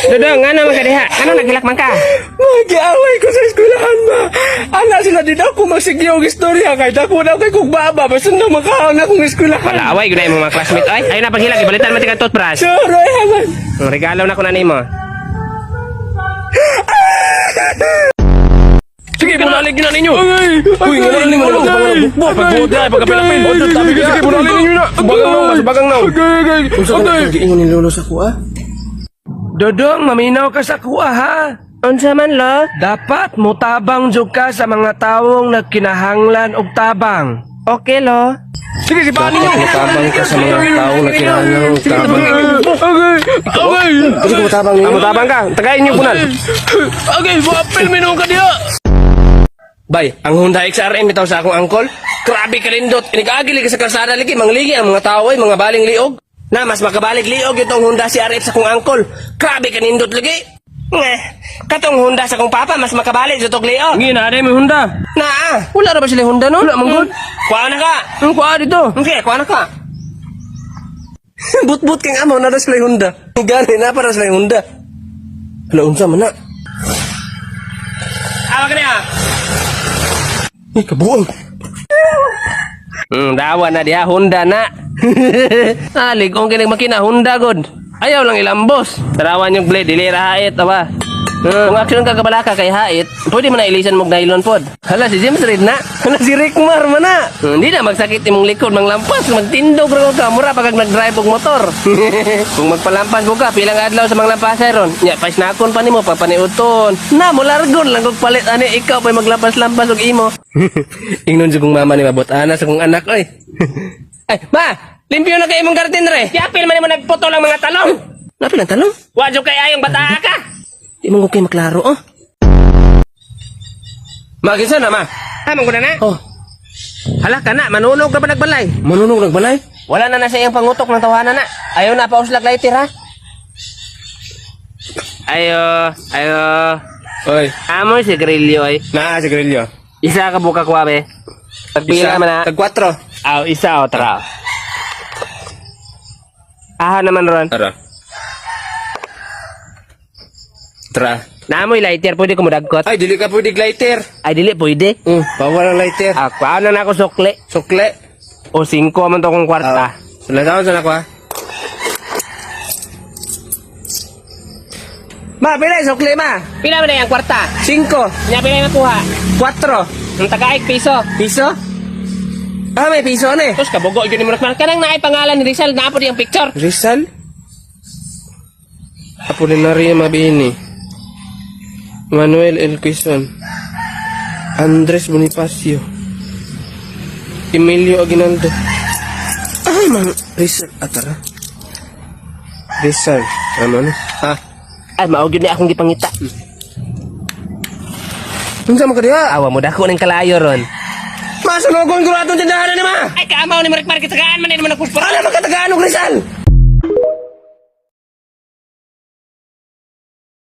Dudong, ano man ka diha? Ano nagilak man ka? Magiaway ko sa eskwelahan ba? Ana sila din ako magsigyo og istorya kay dako na kay kog baba basta na makaon akong eskwelahan. Wala away, guna yung mga classmate. Ay, ayun na paghilak, ibalitan mo tika toothbrush. Sure, ay haman. Ang regalo na ko na nimo. Sige, bunalig na ninyo. Uy, nga na ninyo. Pagbuot na, pagkapilapin. Sige, bunalig ninyo na. Bagang naw. Okay. Giingon ni Lolo sa kuha. Dodong, maminaw ka sa kuha, ha? Unsa man, lo? Dapat mutabang jud ka sa mga tawong nagkinahanglan og tabang. Okay, lo? Sige, si Pani nyo. Mutabang ka sa mga tawong nagkinahanglan og tabang. Okay. Sige, mutabang ninyo. Mutabang ka. Tagayin niyo, bunal. Okay, wapil minong ka diya. Bay, ang Honda XRM bitaw sa akong angkol. Grabe ka lindot. Inigagili ka sa kalsada lagi, mangligi ang mga tao ay mga baling liog. Na mas makabalig liog itong Honda CRF sa akong angkol. Grabe ka lindot lagi. Katong Honda sa akong papa mas makabalig sa tong liog. Hindi na, may Honda. Na, wala ra ba sila Honda no? Wala manggod. Kuha na ka. Kuha dito. Okay, kuha na ka. But kang amo na sila Honda. Gani na para sila Honda. Hala unsa man na? Awa ka niya. Ay, kabuang. Dawa na diha, Honda na. Alig, kung kinig makina, Honda god. Ayaw lang ilambos. Tarawan yung blade, ilira hait, aba. Kung aksyon ka kabalaka kay hait, pwede mo na ilisan mong nylon pod. Hala, si James Reid na. Hala, si Rickmar man na. Hindi na magsakit imong likod, manglampas, magtindog rin ka, mura pag nag-drive og motor. Kung magpalampas mo ka, pilang adlaw sa mga lampasay ron. Nya, pais nakon pa nimo, papaniuton. Na, mulargon lang kung palit, ani, ikaw pa'y maglampas-lampas og imo. Ingnon sa kong mama ni mabot ana sa kong anak, oy. Ay, ma! Limpyo na kayo mong garden, re. Yapil man mo nagputo lang mga talong. Napil ang talong? Wadyo kay ayong bata ka. Di mo ko kayo maklaro, oh. Ma, kinsa na, ma? Tamang ko na na. Oh. Hala ka na, manunog ka ba nagbalay? Manunog nagbalay? Wala na sa iyang pangutok ng tawanan na. Ayaw na pa uslak lighter, ha? Ayo. Oy. Amo si Grillo, ay. Na, si Grillo. Isa ka buka kuwa, be. Tagpila man na. Tag 4. Aw, isa o tra. Aha naman ron. Tara. Tara. Naamoy lighter, pwede ko madagkot. Ay, dili ka pwede lighter. Ay, dili, pwede. Bawal ang lighter. Ako, ano na ako sukli. Sukle. O, 5 man to kong kwarta. Salamat sa nakwa. Ma, pila yung sukli, ma? Pila mo na yung kwarta? 5. Nya, pila yung nakuha? 4. Ang tagaik, piso. Piso? Ah, may piso na eh. Tapos kabugo, yun mo nakman. Kanang naay pangalan ni Rizal, naapod yung picture. Rizal? Apolinario Mabini. Manuel L. Quezon. Andres Bonifacio. Emilio Aguinaldo. Ay, Rizal. Atara. Rizal. Ano na? Ah. Ay, maog yun na akong gipangita. Unsa mo ka diha? Awa mo dako ng kalayo ron. Masunogon ko atong tindahan ni ma. Ay, kaamaw ni Marek Marek, tagaan man, hindi naman nagpuspura. Ano magkatagaan og Rizal?